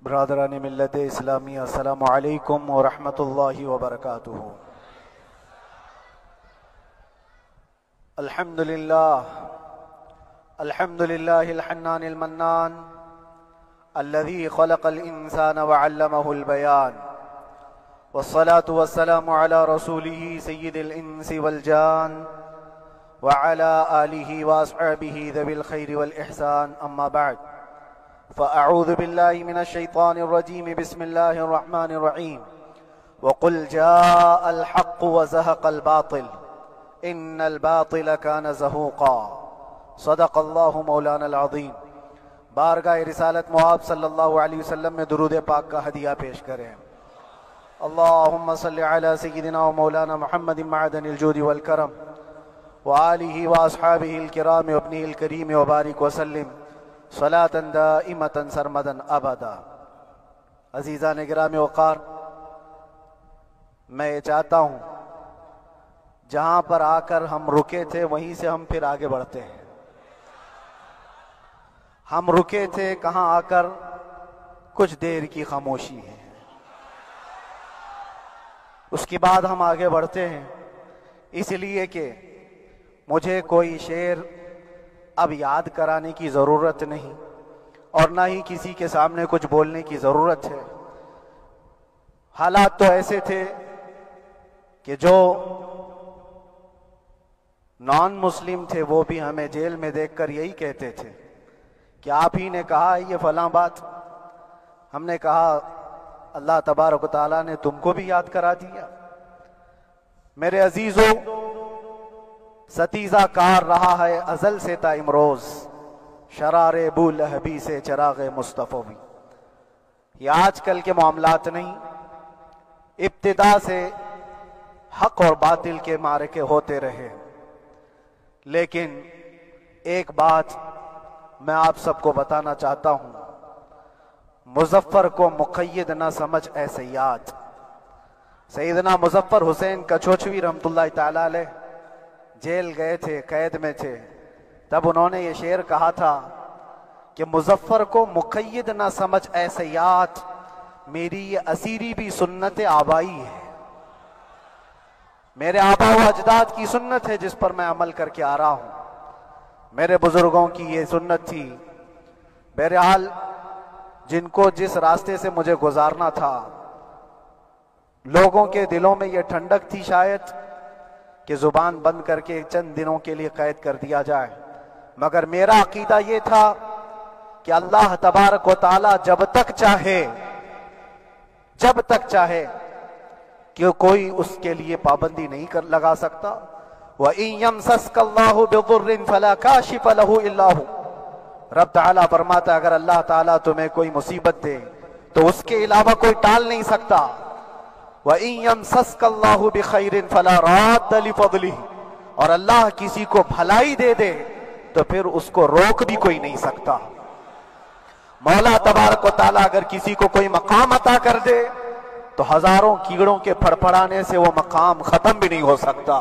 برادران ملت اسلامی السلام علیکم ورحمۃ اللہ وبرکاتہ۔ الحمد للہ الحنان المنان الذي خلق الانسان وعلمه البيان، والصلاة والسلام على رسوله سید الانس والجان وعلى آلہ واصحابہ ذوی الخیر والاحسان، اما بعد فأعوذ بالله من الشيطان الرجيم بسم الله الرحمن الرحيم وقل جاء الحق وزهق الباطل إن الباطل كان زهوقا صدق الله مولانا العظیم۔ بارگاہ رسالت محاب صلی اللہ علیہ وسلم میں درود پاک کا ہدیہ پیش کریں۔ اللہم صلی علی سیدنا و مولانا محمد معدن الجود والکرم وآلہ واصحابہ الکرام وابنہ الکریم وبارک وسلم صلاة دائمة سرمدا ابدا۔ عزیزان گرامی وقار، میں یہ چاہتا ہوں جہاں پر آ کر ہم رکے تھے وہیں سے ہم پھر آگے بڑھتے ہیں۔ ہم رکے تھے کہاں آ کر؟ کچھ دیر کی خاموشی ہے، اس کے بعد ہم آگے بڑھتے ہیں، اس لیے کہ مجھے کوئی شعر اب یاد کرانے کی ضرورت نہیں اور نہ ہی کسی کے سامنے کچھ بولنے کی ضرورت ہے۔ حالات تو ایسے تھے کہ جو نان مسلم تھے وہ بھی ہمیں جیل میں دیکھ کر یہی کہتے تھے کہ آپ ہی نے کہا یہ فلاں بات۔ ہم نے کہا اللہ تبارک و تعالیٰ نے تم کو بھی یاد کرا دیا۔ میرے عزیزو، ستیزہ کار رہا ہے ازل سے تا امروز، شرار بو لہبی سے چراغ مصطفی بھی۔ یہ آج کل کے معاملات نہیں، ابتدا سے حق اور باطل کے معرکے ہوتے رہے۔ لیکن ایک بات میں آپ سب کو بتانا چاہتا ہوں، مظفر کو مقید نہ سمجھ اے سیاد۔ سیدنا مظفر حسین کچھوچوی رحمت اللہ تعالی علیہ جیل گئے تھے، قید میں تھے، تب انہوں نے یہ شعر کہا تھا کہ مظفر کو مقید نہ سمجھ اے سیاد، میری یہ اسیری بھی سنت آبائی ہے، میرے آبا و اجداد کی سنت ہے جس پر میں عمل کر کے آ رہا ہوں، میرے بزرگوں کی یہ سنت تھی۔ بہرحال جن کو جس راستے سے مجھے گزارنا تھا، لوگوں کے دلوں میں یہ ٹھنڈک تھی شاید کہ زبان بند کر کے چند دنوں کے لیے قید کر دیا جائے، مگر میرا عقیدہ یہ تھا کہ اللہ تبارک و تعالی جب تک چاہے کہ کوئی اس کے لیے پابندی نہیں لگا سکتا۔ وَإِن يَمْسَسْكَ اللَّهُ بِضُرٍّ فَلَا كَاشِفَ لَهُ إِلَّا هُوَ۔ رب تعالیٰ فرماتا ہے اگر اللہ تعالیٰ تمہیں کوئی مصیبت دے تو اس کے علاوہ کوئی ٹال نہیں سکتا۔ وَإِن يَمْسَسْكَ اللَّهُ بِخَيْرٍ فَلَا رَادَّ لِفَضْلِهِ، اور اللہ کسی کو بھلائی دے دے تو پھر اس کو روک بھی کوئی نہیں سکتا۔ مولا تبارک و تعالیٰ اگر کسی کو کوئی مقام عطا کر دے تو ہزاروں کیڑوں کے پھڑپڑانے سے وہ مقام ختم بھی نہیں ہو سکتا۔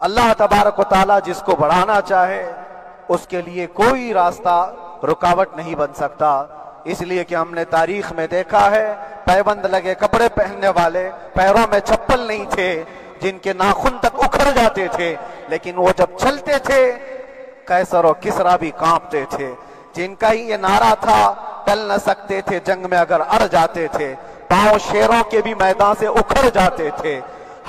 اللہ تبارک و تعالیٰ جس کو بڑھانا چاہے اس کے لیے کوئی راستہ رکاوٹ نہیں بن سکتا۔ اس لیے کہ ہم نے تاریخ میں دیکھا ہے پیبند لگے کپڑے پہننے والے، پیروں میں چپل نہیں تھے، جن کے ناخن تک اکھڑ جاتے تھے، لیکن وہ جب چلتے تھے قیصر و کسریٰ بھی کانپتے تھے، جن کا ہی یہ نعرہ تھا ٹل نہ سکتے تھے جنگ میں اگر اڑ جاتے تھے، پاؤں شیروں کے بھی میدان سے اکھڑ جاتے تھے،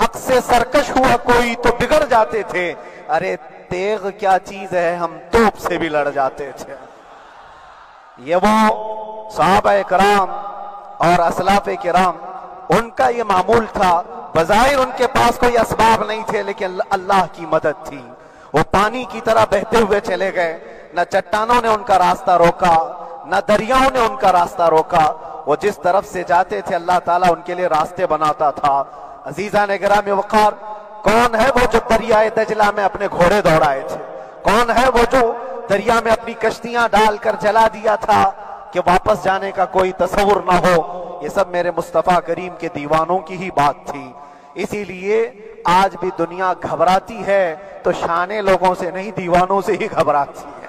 حق سے سرکش ہوا کوئی تو بگڑ جاتے تھے، ارے تیغ کیا چیز ہے ہم توپ سے بھی لڑ جاتے تھے۔ یہ وہ صحابہ کرام اور اسلاف کرام، ان کا یہ معمول تھا۔ بظاہر ان کے پاس کوئی اسباب نہیں تھے لیکن اللہ کی مدد تھی، وہ پانی کی طرح بہتے ہوئے چلے گئے، نہ چٹانوں نے ان کا راستہ روکا، نہ دریاؤں نے ان کا راستہ روکا، وہ جس طرف سے جاتے تھے اللہ تعالیٰ ان کے لیے راستے بناتا تھا۔ عزیزان گرامی وقار، کون ہے وہ جو دریائے دجلہ میں اپنے گھوڑے دوڑائے تھے؟ کون ہے وہ جو دریا میں اپنی کشتیاں ڈال کر جلا دیا تھا کہ واپس جانے کا کوئی تصور نہ ہو؟ یہ سب میرے مصطفیٰ کریم کے دیوانوں کی ہی بات تھی۔ اسی لیے آج بھی دنیا گھبراتی ہے تو شانے لوگوں سے نہیں، دیوانوں سے ہی گھبراتی ہے۔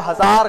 1000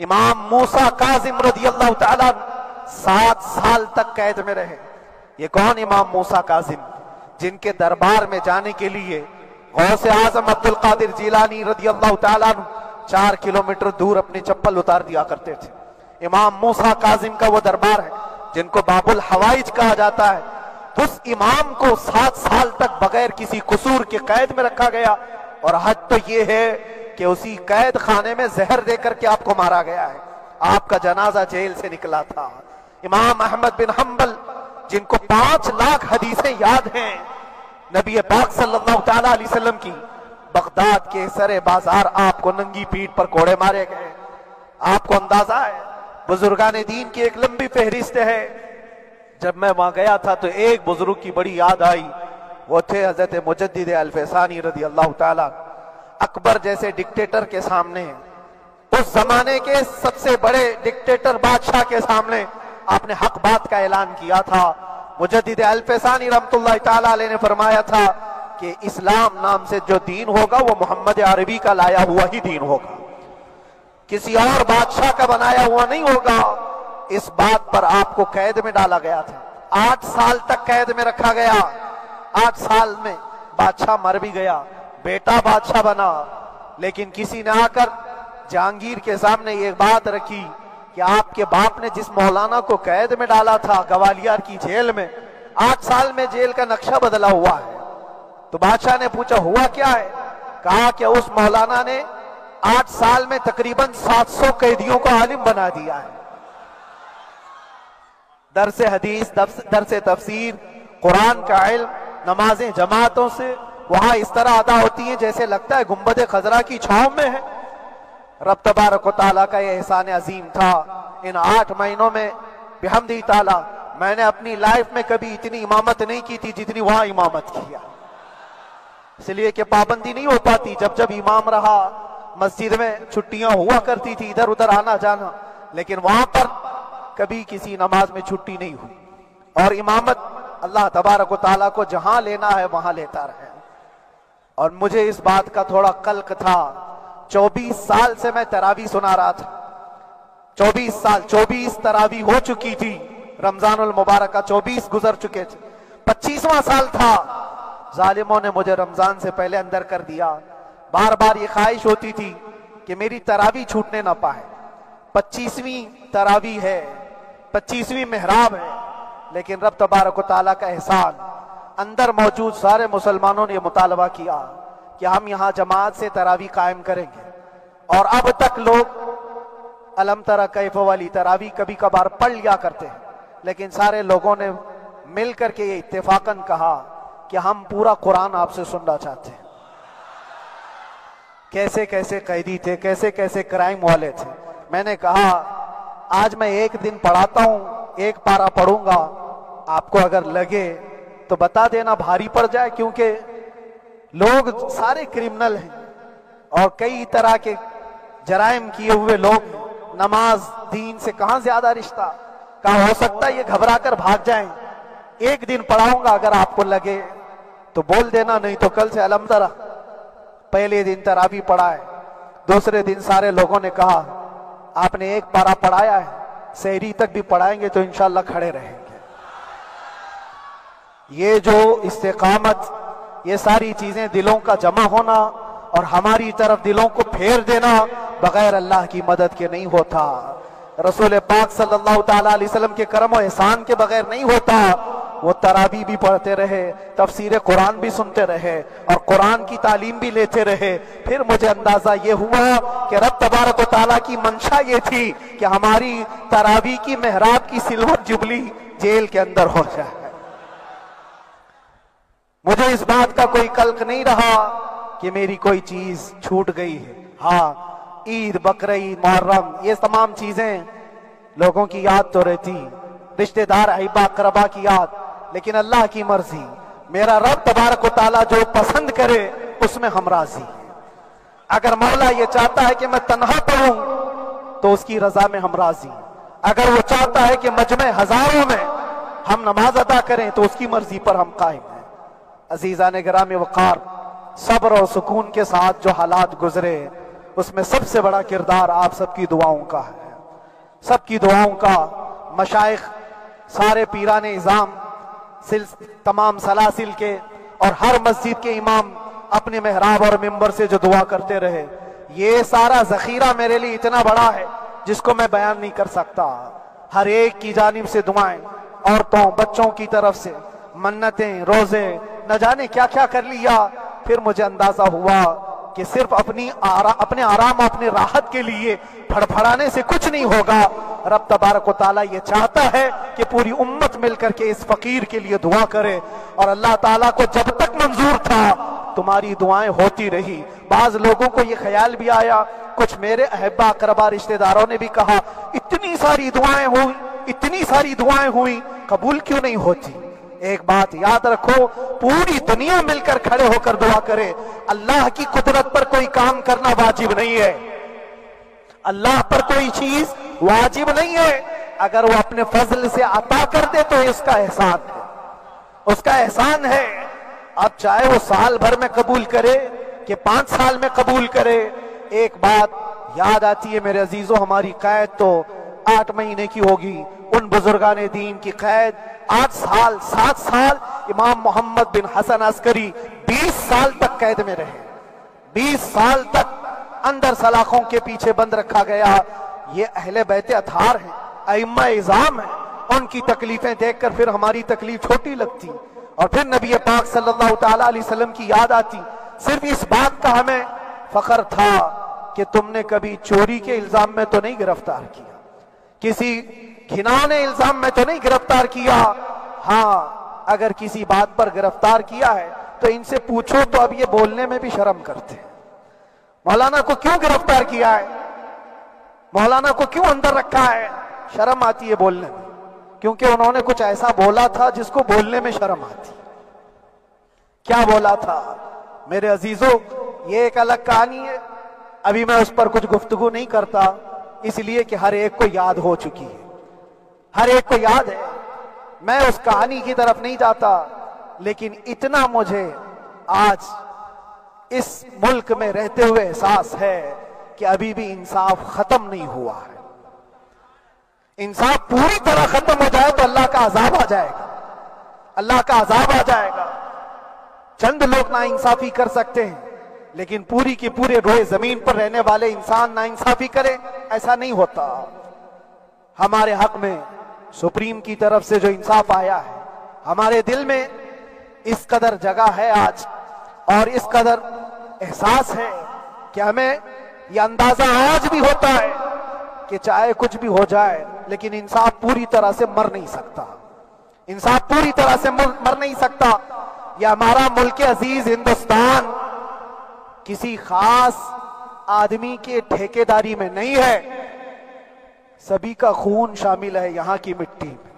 امام موسیٰ کاظم رضی اللہ تعالیٰ 7 سال تک قید میں رہے۔ یہ کون امام موسیٰ کاظم؟ جن کے دربار میں جانے کے لیے غوث اعظم عبد القادر جیلانی رضی اللہ تعالیٰ عنہ 4 کلومیٹر دور اپنی چپل اتار دیا کرتے تھے۔ امام موسیٰ کاظم کا وہ دربار ہے جن کو باب الحوائج کہا جاتا ہے۔ اس امام کو 7 سال تک بغیر کسی قصور کے قید میں رکھا گیا، اور حد تو یہ ہے کہ اسی قید خانے میں زہر دے کر کے آپ کو مارا گیا ہے۔ آپ کا جنازہ جیل سے نکلا تھا۔ امام احمد بن حنبل جن کو 5 لاکھ حدیثیں یاد ہیں نبی پاک صلی اللہ تعالیٰ علیہ وسلم کی، بغداد کے سر بازار آپ کو ننگی پیٹھ پر کوڑے مارے گئے۔ آپ کو اندازہ ہے بزرگان دین کی ایک لمبی فہرست ہے۔ جب میں وہاں گیا تھا تو ایک بزرگ کی بڑی یاد آئی، وہ تھے حضرت مجدد الفیسانی رضی اللہ تعالیٰ۔ اکبر جیسے ڈکٹیٹر کے سامنے، اس زمانے کے سب سے بڑے ڈکٹیٹر بادشاہ کے سامنے آپ نے حق بات کا اعلان کیا تھا۔ مجدد الفیسانی رحمت اللہ تعالیٰ علیہ نے فرمایا تھا کہ اسلام نام سے جو دین ہوگا وہ محمد عربی کا لایا ہوا ہی دین ہوگا، کسی اور بادشاہ کا بنایا ہوا نہیں ہوگا۔ اس بات پر آپ کو قید میں ڈالا گیا تھا، 8 سال تک قید میں رکھا گیا۔ 8 سال میں بادشاہ مر بھی گیا، بیٹا بادشاہ بنا، لیکن کسی نے آ کر جہانگیر کے سامنے یہ بات رکھی کہ آپ کے باپ نے جس مولانا کو قید میں ڈالا تھا گوالیار کی جیل میں، 8 سال میں جیل کا نقشہ بدلا ہوا ہے۔ تو بادشاہ نے پوچھا ہوا کیا ہے؟ کہا کہ اس مولانا نے 8 سال میں تقریباً 700 قیدیوں کو عالم بنا دیا ہے۔ درس حدیث، درس تفسیر، قرآن کا علم، نمازیں جماعتوں سے وہاں اس طرح ادا ہوتی ہیں جیسے لگتا ہے گنبد خضرا کی چھاؤں میں ہے۔ رب تبارک و تعالیٰ کا یہ احسان عظیم تھا۔ ان 8 مہینوں میں بحمدہ تعالیٰ میں نے اپنی لائف میں کبھی اتنی امامت نہیں کی تھی جتنی وہاں امامت کیا، اس لیے کہ پابندی نہیں ہو پاتی۔ جب جب امام رہا مسجد میں چھٹیاں ہوا کرتی تھی، ادھر ادھر آنا جانا، لیکن وہاں پر کبھی کسی نماز میں چھٹی نہیں ہوئی۔ اور امامت اللہ تبارک و تعالیٰ کو جہاں لینا ہے وہاں لیتا رہے۔ اور مجھے اس بات کا تھوڑا قلق تھا، 24 سال سے میں تراویح سنا رہا تھا، 24 سال، 24 تراویح ہو چکی تھی، رمضان المبارک کا 24 گزر چکے تھے، 25واں سال تھا، ظالموں نے مجھے رمضان سے پہلے اندر کر دیا۔ بار بار یہ خواہش ہوتی تھی کہ میری تراویح چھوٹنے نہ پائے، 25ویں تراویح ہے، 25ویں محراب ہے، لیکن رب تبارک و تعالیٰ کا احسان، اندر موجود سارے مسلمانوں نے یہ مطالبہ کیا کہ ہم یہاں جماعت سے تراویح قائم کریں گے۔ اور اب تک لوگ الم تری کیف والی تراویح کبھی کبھار پڑھ لیا کرتے ہیں، لیکن سارے لوگوں نے مل کر کے یہ اتفاقاً کہا کہ ہم پورا قرآن آپ سے سننا چاہتے ہیں۔ کیسے کیسے قیدی تھے، کیسے کیسے کرائم والے تھے۔ میں نے کہا آج میں ایک دن پڑھاتا ہوں، ایک پارہ پڑھوں گا، آپ کو اگر لگے تو بتا دینا، بھاری پڑ جائے، کیونکہ لوگ سارے کرمنل ہیں اور کئی طرح کے جرائم کیے ہوئے لوگ، نماز دین سے کہاں زیادہ رشتہ، کہاں ہو سکتا ہے یہ گھبرا کر بھاگ جائیں۔ ایک دن پڑھاؤں گا، اگر آپ کو لگے تو بول دینا، نہیں تو کل سے الحمد للہ۔ پہلے دن تراویح پڑھا ہے، دوسرے دن سارے لوگوں نے کہا آپ نے ایک پارہ پڑھایا ہے، سحری تک بھی پڑھائیں گے تو انشاءاللہ کھڑے رہیں گے۔ یہ جو استقامت، یہ ساری چیزیں دلوں کا جمع ہونا اور ہماری طرف دلوں کو پھیر دینا بغیر اللہ کی مدد کے نہیں ہوتا، رسول پاک صلی اللہ تعالیٰ علیہ وسلم کے کرم و احسان کے بغیر نہیں ہوتا۔ وہ تراویح بھی پڑھتے رہے، تفسیر قرآن بھی سنتے رہے اور قرآن کی تعلیم بھی لیتے رہے۔ پھر مجھے اندازہ یہ ہوا کہ رب تبارک و تعالیٰ کی منشا یہ تھی کہ ہماری تراویح کی محراب کی سلور جبلی جیل کے اندر ہو جائے۔ مجھے اس بات کا کوئی قلق نہیں رہا کہ میری کوئی چیز چھوٹ گئی ہے۔ ہاں، عید، بقرعید، محرم، یہ تمام چیزیں لوگوں کی یاد تو رہتی، رشتہ دار، احبا، اقربا کی یاد، لیکن اللہ کی مرضی، میرا رب تبارک و تعالیٰ جو پسند کرے اس میں ہم راضی ہیں۔ اگر مولا یہ چاہتا ہے کہ میں تنہا پڑھوں تو اس کی رضا میں ہم راضی ہیں، اگر وہ چاہتا ہے کہ مجمع ہزاروں میں ہم نماز ادا کریں تو اس کی مرضی پر ہم قائم ہیں۔ عزیزان گرامی وقار، صبر اور سکون کے ساتھ جو حالات گزرے اس میں سب سے بڑا کردار آپ سب کی دعاؤں کا ہے، سب کی دعاؤں کا۔ مشائخ، سارے پیران اعظام، تمام سلاسل کے اور ہر مسجد کے امام اپنے محراب اور منبر سے جو دعا کرتے رہے، یہ سارا ذخیرہ میرے لیے اتنا بڑا ہے جس کو میں بیان نہیں کر سکتا۔ ہر ایک کی جانب سے دعائیں، عورتوں بچوں کی طرف سے منتیں، روزے، نہ جانے کیا کیا کر لیا۔ پھر مجھے اندازہ ہوا کہ صرف اپنے آرام، اپنے راحت کے لیے پھڑپھڑانے سے کچھ نہیں ہوگا۔ رب تبارک و تعالیٰ یہ چاہتا ہے کہ پوری امت مل کر کے اس فقیر کے لیے دعا کرے، اور اللہ تعالیٰ کو جب تک منظور تھا تمہاری دعائیں ہوتی رہی۔ بعض لوگوں کو یہ خیال بھی آیا، کچھ میرے احبا اقربا رشتہ داروں نے بھی کہا اتنی ساری دعائیں ہوئی، اتنی ساری دعائیں ہوئی، قبول کیوں نہیں ہوتی؟ ایک بات یاد رکھو، پوری دنیا مل کر کھڑے ہو کر دعا کرے، اللہ کی قدرت پر کوئی کام کرنا واجب نہیں ہے، اللہ پر کوئی چیز واجب نہیں ہے۔ اگر وہ اپنے فضل سے عطا کر دے تو اس کا احسان ہے، اس کا احسان ہے۔ اب چاہے وہ سال بھر میں قبول کرے کہ 5 سال میں قبول کرے، ایک بات یاد آتی ہے میرے عزیزو، ہماری قید تو 8 مہینے کی ہوگی، ان بزرگان دین کی قید 8 سال 7 سال۔ امام محمد بن حسن عسکری 20 سال تک قید میں رہے، 20 سال تک اندر سلاخوں کے پیچھے بند رکھا گیا۔ یہ اہل بیت اطہار ہیں، ائمہ اعظام ہیں، ان کی تکلیفیں دیکھ کر پھر ہماری تکلیف چھوٹی لگتی، اور پھر نبی پاک صلی اللہ تعالی علیہ وسلم کی یاد آتی۔ صرف اس بات کا ہمیں فخر تھا کہ تم نے کبھی چوری کے الزام میں تو نہیں گرفتار کیا، کسی گھنانے الزام میں تو نہیں گرفتار کیا۔ ہاں اگر کسی بات پر گرفتار کیا ہے تو ان سے پوچھو تو اب یہ بولنے میں بھی شرم کرتے ہیں، مولانا کو کیوں گرفتار کیا ہے، مولانا کو کیوں اندر رکھا ہے؟ شرم آتی ہے بولنے میں، کیونکہ انہوں نے کچھ ایسا بولا تھا جس کو بولنے میں شرم آتی۔ کیا بولا تھا میرے عزیزو؟ یہ ایک الگ کہانی ہے، ابھی میں اس پر کچھ گفتگو نہیں کرتا، اس لیے کہ ہر ایک کو یاد ہو چکی ہے، ہر ایک کو یاد ہے، میں اس کہانی کی طرف نہیں جاتا۔ لیکن اتنا مجھے آج اس ملک میں رہتے ہوئے احساس ہے کہ ابھی بھی انصاف ختم نہیں ہوا ہے۔ انصاف پوری طرح ختم ہو جائے تو اللہ کا عذاب آ جائے گا، اللہ کا عذاب آ جائے گا۔ چند لوگ نا انصافی کر سکتے ہیں، لیکن پوری کی پورے روئے زمین پر رہنے والے انسان نا انصافی کرے، ایسا نہیں ہوتا۔ ہمارے حق میں سپریم کی طرف سے جو انصاف آیا ہے، ہمارے دل میں اس قدر جگہ ہے آج، اور اس قدر احساس ہے کہ ہمیں یہ اندازہ آج بھی ہوتا ہے کہ چاہے کچھ بھی ہو جائے لیکن انصاف پوری طرح سے مر نہیں سکتا، انصاف پوری طرح سے مر نہیں سکتا۔ یہ ہمارا ملک عزیز ہندوستان کسی خاص آدمی کے ٹھیکیداری میں نہیں ہے، سبھی کا خون شامل ہے یہاں کی مٹی میں،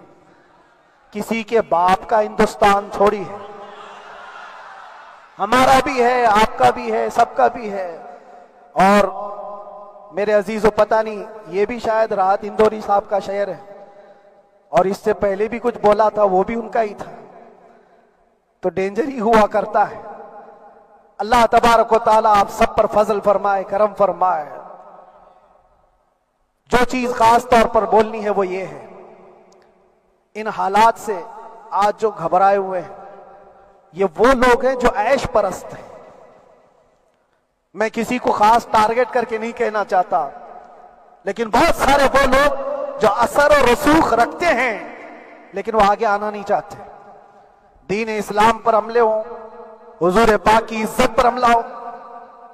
کسی کے باپ کا ہندوستان تھوڑی ہے، ہمارا بھی ہے، آپ کا بھی ہے، سب کا بھی ہے۔ اور میرے عزیزو پتہ نہیں، یہ بھی شاید راحت اندوری صاحب کا شعر ہے، اور اس سے پہلے بھی کچھ بولا تھا، وہ بھی ان کا ہی تھا، تو ڈینجر ہی ہوا کرتا ہے۔ اللہ تبارک و تعالیٰ آپ سب پر فضل فرمائے، کرم فرمائے۔ جو چیز خاص طور پر بولنی ہے وہ یہ ہے، ان حالات سے آج جو گھبرائے ہوئے ہیں یہ وہ لوگ ہیں جو عیش پرست ہیں۔ میں کسی کو خاص ٹارگٹ کر کے نہیں کہنا چاہتا، لیکن بہت سارے وہ لوگ جو اثر و رسوخ رکھتے ہیں لیکن وہ آگے آنا نہیں چاہتے، دین اسلام پر حملے ہوں، حضور پاک کی عزت پر حملہ ہو،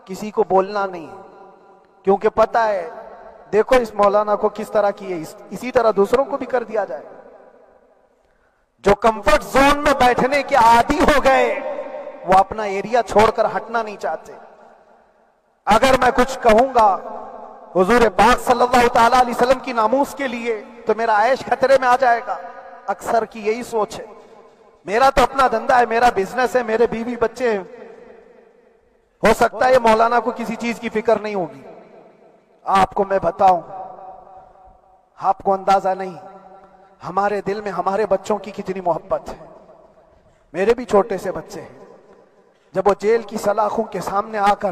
کسی کو بولنا نہیں، کیونکہ پتہ ہے دیکھو اس مولانا کو کس طرح کیے، اسی طرح دوسروں کو بھی کر دیا جائے۔ جو کمفرٹ زون میں بیٹھنے کے عادی ہو گئے وہ اپنا ایریا چھوڑ کر ہٹنا نہیں چاہتے۔ اگر میں کچھ کہوں گا حضور پاک صلی اللہ تعالیٰ علیہ وسلم کی ناموس کے لیے تو میرا عیش خطرے میں آ جائے گا، اکثر کی یہی سوچ ہے۔ میرا تو اپنا دھندا ہے، میرا بزنس ہے، میرے بیوی بچے ہیں، ہو سکتا ہے یہ مولانا کو کسی چیز کی فکر نہیں ہوگی۔ آپ کو میں بتاؤں، آپ کو اندازہ نہیں ہمارے دل میں ہمارے بچوں کی کتنی محبت ہے۔ میرے بھی چھوٹے سے بچے ہیں، جب وہ جیل کی سلاخوں کے سامنے آ کر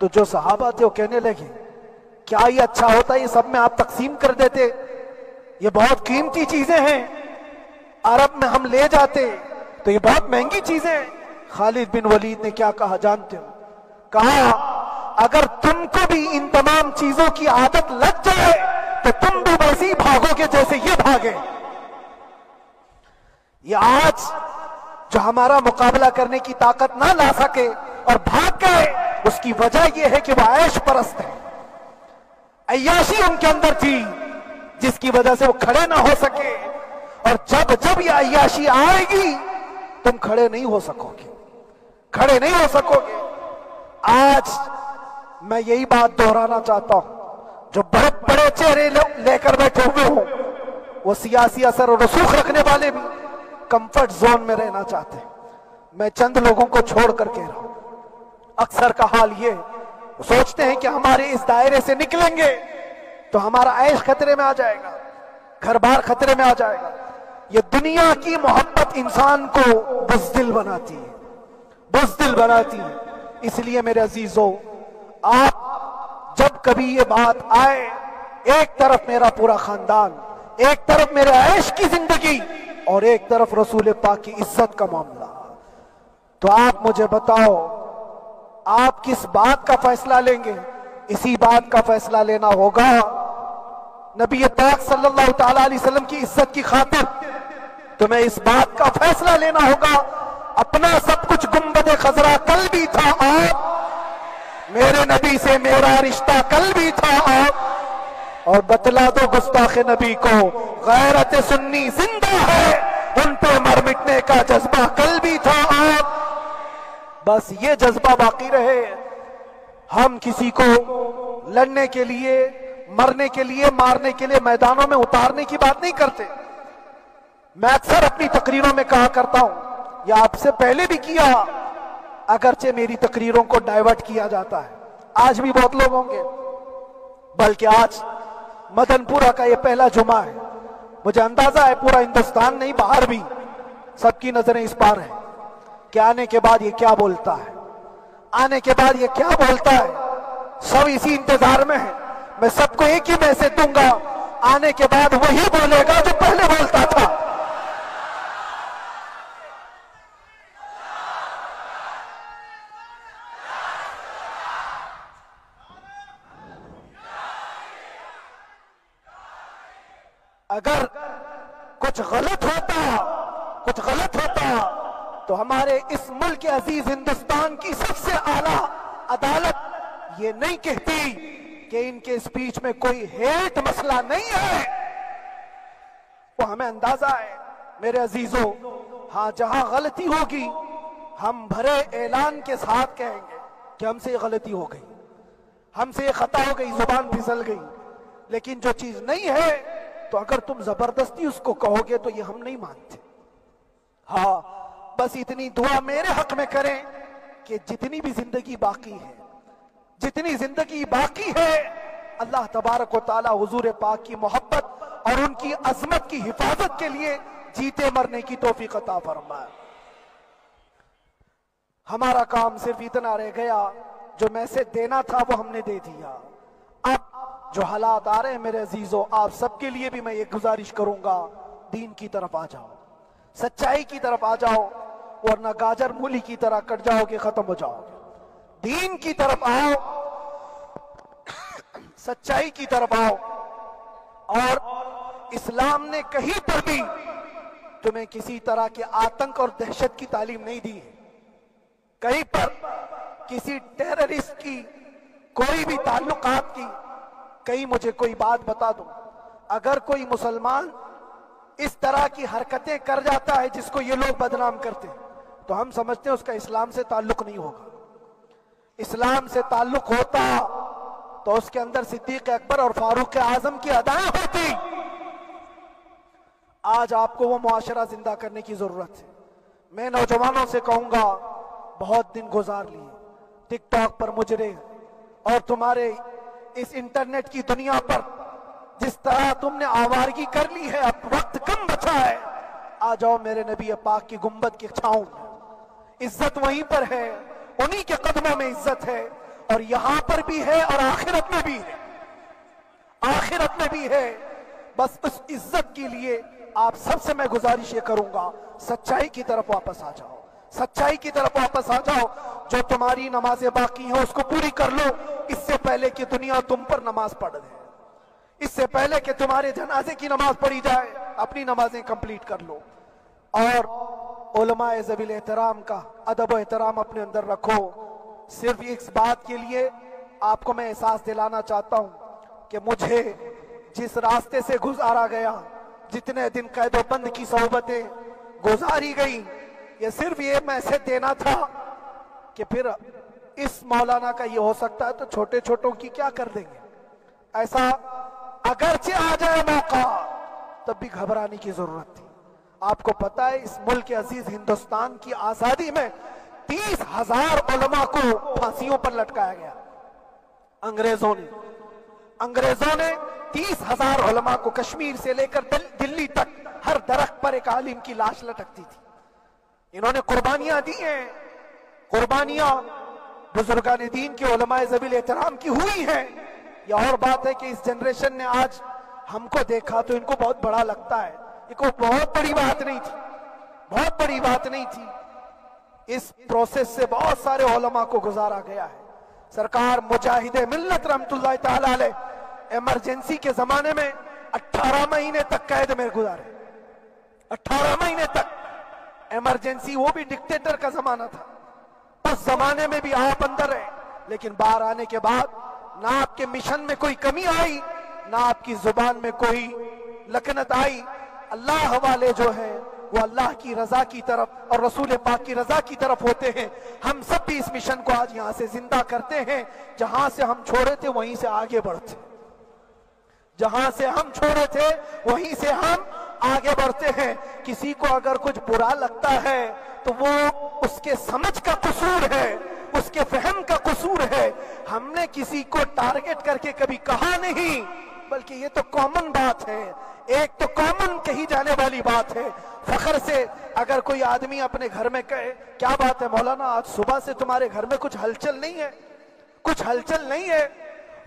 تو جو صحابہ تھے وہ کہنے لگے کیا یہ اچھا ہوتا ہے یہ سب میں آپ تقسیم کر دیتے، یہ بہت قیمتی چیزیں ہیں، عرب میں ہم لے جاتے تو یہ بہت مہنگی چیزیں ہیں۔ خالد بن ولید نے کیا کہا جانتے ہو؟ کہا اگر تم کو بھی ان تمام چیزوں کی عادت لگ جائے تو تم بھی ویسے ہی بھاگو گے جیسے یہ بھاگے۔ یہ آج جو ہمارا مقابلہ کرنے کی طاقت نہ لا سکے اور بھاگ گئے، اس کی وجہ یہ ہے کہ وہ عیش پرست ہے، عیاشی ان کے اندر تھی جس کی وجہ سے وہ کھڑے نہ ہو سکے، اور جب یہ عیاشی آئے گی تم کھڑے نہیں ہو سکو گے، کھڑے نہیں ہو سکو گے۔ آج میں یہی بات دہرانا چاہتا ہوں، جو بہت بڑے چہرے لے کر بیٹھے ہوئے ہوں، وہ سیاسی اثر اور رسوخ رکھنے والے بھی کمفرٹ زون میں رہنا چاہتے ہیں۔ میں چند لوگوں کو چھوڑ کر کہہ رہا ہوں، اکثر کا حال یہ سوچتے ہیں کہ ہمارے اس دائرے سے نکلیں گے تو ہمارا عیش خطرے میں آ جائے گا، گھر بار خطرے میں آ جائے گا۔ یہ دنیا کی محبت انسان کو بزدل بناتی ہے، بزدل بناتی ہے۔ اس لیے میرے عزیزو، آپ جب کبھی یہ بات آئے، ایک طرف میرا پورا خاندان، ایک طرف میرے عیش کی زندگی اور ایک طرف رسول پاک کی عزت کا معاملہ، تو آپ مجھے بتاؤ آپ کس بات کا فیصلہ لیں گے؟ اسی بات کا فیصلہ لینا ہوگا نبی پاک صلی اللہ تعالی علیہ وسلم کی عزت کی خاطر تمہیں اس بات کا فیصلہ لینا ہوگا۔ اپنا سب کچھ گنبد خضرا کل بھی تھا آپ، میرے نبی سے میرا رشتہ کل بھی تھا آپ، اور بتلا دو گستاخ نبی کو غیرت سنی زندہ ہے، ان پہ مر مٹنے کا جذبہ کل بھی تھا آپ۔ بس یہ جذبہ باقی رہے، ہم کسی کو لڑنے کے لیے، مرنے کے لیے، مارنے کے لیے میدانوں میں اتارنے کی بات نہیں کرتے۔ میں اکثر اپنی تقریروں میں کہا کرتا ہوں، یا آپ سے پہلے بھی کیا، اگرچہ میری تقریروں کو ڈائیورٹ کیا جاتا ہے، آج بھی بہت لوگ ہوں گے، بلکہ آج مدن پورہ کا یہ پہلا جمعہ ہے، مجھے اندازہ ہے پورا ہندوستان نہیں باہر بھی سب کی نظریں اس پار ہیں کہ آنے کے بعد یہ کیا بولتا ہے، آنے کے بعد یہ کیا بولتا ہے۔ سب اسی انتظار میں ہیں، میں سب کو ایک ہی میسج دوں گا، آنے کے بعد وہی بولے گا جو پہلے بولتا تھا۔ اگر کچھ غلط ہوتا تو ہمارے اس ملک عزیز ہندوستان کی سب سے اعلیٰ عدالت یہ نہیں کہتی کہ ان کے اسپیچ میں کوئی ہیٹ مسئلہ نہیں ہے۔ وہ ہمیں اندازہ ہے میرے عزیزوں، ہاں جہاں غلطی ہوگی ہم بھرے اعلان کے ساتھ کہیں گے کہ ہم سے یہ غلطی ہو گئی، ہم سے یہ خطا ہو گئی، زبان پھسل گئی، لیکن جو چیز نہیں ہے تو اگر تم زبردستی اس کو کہو گے تو یہ ہم نہیں مانتے۔ ہاں بس اتنی دعا میرے حق میں کریں کہ جتنی بھی زندگی باقی ہے، جتنی زندگی باقی ہے، اللہ تبارک و تعالی حضور پاک کی محبت اور ان کی عظمت کی حفاظت کے لیے جیتے مرنے کی توفیق عطا فرمائے۔ ہمارا کام صرف اتنا رہ گیا، جو میسج دینا تھا وہ ہم نے دے دیا۔ اب جو حالات آ رہے ہیں میرے عزیزوں، آپ سب کے لیے بھی میں یہ گزارش کروں گا، دین کی طرف آ جاؤ، سچائی کی طرف آ جاؤ، ورنہ گاجر مولی کی طرح کٹ جاؤ گے، ختم ہو جاؤ گے۔ دین کی طرف آؤ، سچائی کی طرف آؤ، اور اسلام نے کہیں پر بھی تمہیں کسی طرح کے آتنک اور دہشت کی تعلیم نہیں دی ہے، کہیں پر کسی ٹیررسٹ کی کوئی بھی تعلقات کی۔ کہیں مجھے کوئی بات بتا دو، اگر کوئی مسلمان اس طرح کی حرکتیں کر جاتا ہے جس کو یہ لوگ بدنام کرتے ہیں، تو ہم سمجھتے ہیں اس کا اسلام سے تعلق نہیں ہوگا۔ اسلام سے تعلق ہوتا تو اس کے اندر صدیق اکبر اور فاروق اعظم کی ادائیں ہوتی۔ آج آپ کو وہ معاشرہ زندہ کرنے کی ضرورت ہے۔ میں نوجوانوں سے کہوں گا، بہت دن گزار لیے ٹک ٹاک پر مجرے، اور تمہارے اس انٹرنیٹ کی دنیا پر جس طرح تم نے آوارگی کر لی ہے، اب وقت کم بچا ہے۔ آ جاؤ میرے نبی پاک کی گنبد کی چھاؤں میں، عزت وہیں پر ہے، انہی کے قدموں میں عزت ہے، اور یہاں پر بھی ہے اور آخرت میں بھی ہے، آخرت میں بھی ہے۔ بس اس عزت کے لیے آپ سب سے میں گزارش یہ کروں گا، سچائی کی طرف واپس آ جاؤ، سچائی کی طرف واپس آ جاؤ۔ جو تمہاری نمازیں باقی ہیں اس کو پوری کر لو، اس سے پہلے کہ دنیا تم پر نماز پڑھ دے، اس سے پہلے کہ تمہارے جنازے کی نماز پڑھی جائے، اپنی نمازیں کمپلیٹ کر لو۔ اور علماء ذوی احترام کا ادب و احترام اپنے اندر رکھو۔ صرف اس بات کے لیے آپ کو میں احساس دلانا چاہتا ہوں کہ مجھے جس راستے سے گزارا گیا، جتنے دن قید و بند کی صحبتیں گزاری گئی، یہ صرف یہ میسج دینا تھا کہ پھر اس مولانا کا یہ ہو سکتا ہے تو چھوٹے چھوٹوں کی کیا کر دیں گے۔ ایسا اگرچہ آ جائے موقع تب بھی گھبرانے کی ضرورت تھی۔ آپ کو پتہ ہے اس ملک عزیز ہندوستان کی آزادی میں 30,000 علماء کو پھانسیوں پر لٹکایا گیا۔ انگریزوں نے 30,000 علماء کو کشمیر سے لے کر دلی تک ہر درخت پر ایک عالم کی لاش لٹکتی تھی۔ انہوں نے قربانیاں دی ہیں، قربانیاں بزرگان دین کے علماء ذوی احترام کی ہوئی ہیں۔ یہ اور بات ہے کہ اس جنریشن نے آج ہم کو دیکھا تو ان کو بہت بڑا لگتا ہے، یہ کوئی بہت بڑی بات نہیں تھی، بہت بڑی بات نہیں تھی۔ اس پروسیس سے بہت سارے علماء کو گزارا گیا ہے۔ سرکار مجاہد ملت رحمت اللہ تعالی علیہ ایمرجنسی کے زمانے میں 18 مہینے تک قید میں گزارے، 18 مہینے تک ایمرجنسی، وہ بھی ڈکٹیٹر کا زمانہ تھا۔ اس زمانے میں بھی آپ اندر رہے، لیکن باہر آنے کے بعد نہ آپ کے مشن میں کوئی کمی آئی، نہ آپ کی زبان میں کوئی لکنت آئی۔ اللہ والے جو ہیں وہ اللہ کی رضا کی طرف اور رسول پاک کی رضا کی طرف ہوتے ہیں۔ ہم سب بھی اس مشن کو آج یہاں سے زندہ کرتے ہیں، جہاں سے ہم چھوڑے تھے وہیں سے آگے بڑھتے، جہاں سے ہم چھوڑے تھے وہیں سے ہم آگے بڑھتے ہیں۔ کسی کو اگر کچھ برا لگتا ہے تو وہ اس کے سمجھ کا قصور ہے، اس کے فہم کا قصور ہے۔ ہم نے کسی کو ٹارگٹ کر کے کبھی کہا نہیں، بلکہ یہ تو کامن بات ہے، ایک تو کامن کہی جانے والی بات ہے۔ فخر سے اگر کوئی آدمی اپنے گھر میں کہے کیا بات ہے مولانا آج صبح سے تمہارے گھر میں کچھ ہلچل نہیں ہے، کچھ ہلچل نہیں ہے،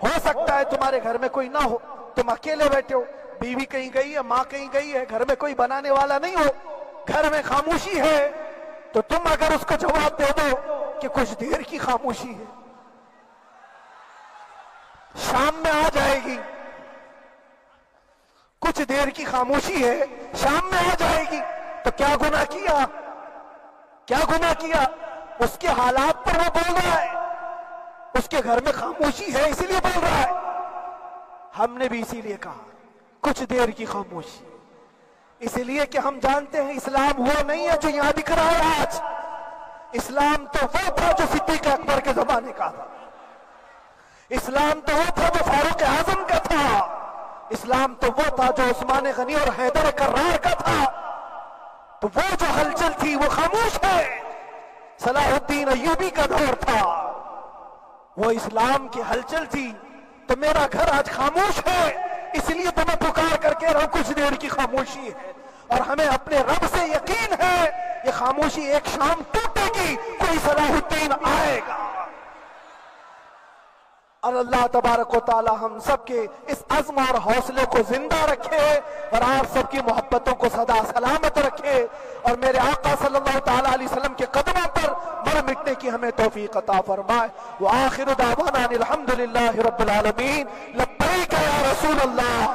ہو سکتا ہے تمہارے گھر میں کوئی نہ ہو، تم اکیلے بیٹھے ہو، بیوی کہیں گئی ہے، ماں کہیں گئی ہے، گھر میں کوئی بنانے والا نہیں ہو، گھر میں خاموشی ہے، تو تم اگر اس کو جواب دے دو کہ کچھ دیر کی خاموشی ہے، شام میں آ جائے گی، کچھ دیر کی خاموشی ہے، شام میں آ جائے گی، تو کیا گناہ کیا، کیا گناہ کیا؟ اس کے حالات پر وہ بول رہا ہے، اس کے گھر میں خاموشی ہے اسی لیے بول رہا ہے۔ ہم نے بھی اسی لیے کہا کچھ دیر کی خاموشی، اسی لیے کہ ہم جانتے ہیں اسلام وہ نہیں ہے جو یہاں دکھ رہا ہے آج، اسلام تو وہ تھا جو صدیق اکبر کے زمانے کا تھا، اسلام تو وہ تھا جو فاروق اعظم کا تھا، اسلام تو وہ تھا جو عثمان غنی اور حیدر کرار کا تھا۔ تو وہ جو ہلچل تھی وہ خاموش ہے، صلاح الدین ایوبی کا دور تھا، وہ اسلام کی ہلچل تھی۔ تو میرا گھر آج خاموش ہے، اس لیے تو میں پکار کر کے رہا ہوں کچھ دیر کی خاموشی ہے، اور ہمیں اپنے رب سے یقین ہے یہ خاموشی ایک شام ٹوٹے گی، کوئی صلاح الدین آئے گا۔ اور اللہ تبارک و تعالی ہم سب کے اس عزم اور حوصلے کو زندہ رکھے، اور آپ سب کی محبتوں کو سدا سلامت رکھے، اور میرے آقا صلی اللہ تعالی علیہ وسلم کے قدموں پر مر مٹنے کی ہمیں توفیق عطا فرمائے۔ وآخر دعوانا الحمدللہ رب العالمین، لبیک یا رسول اللہ۔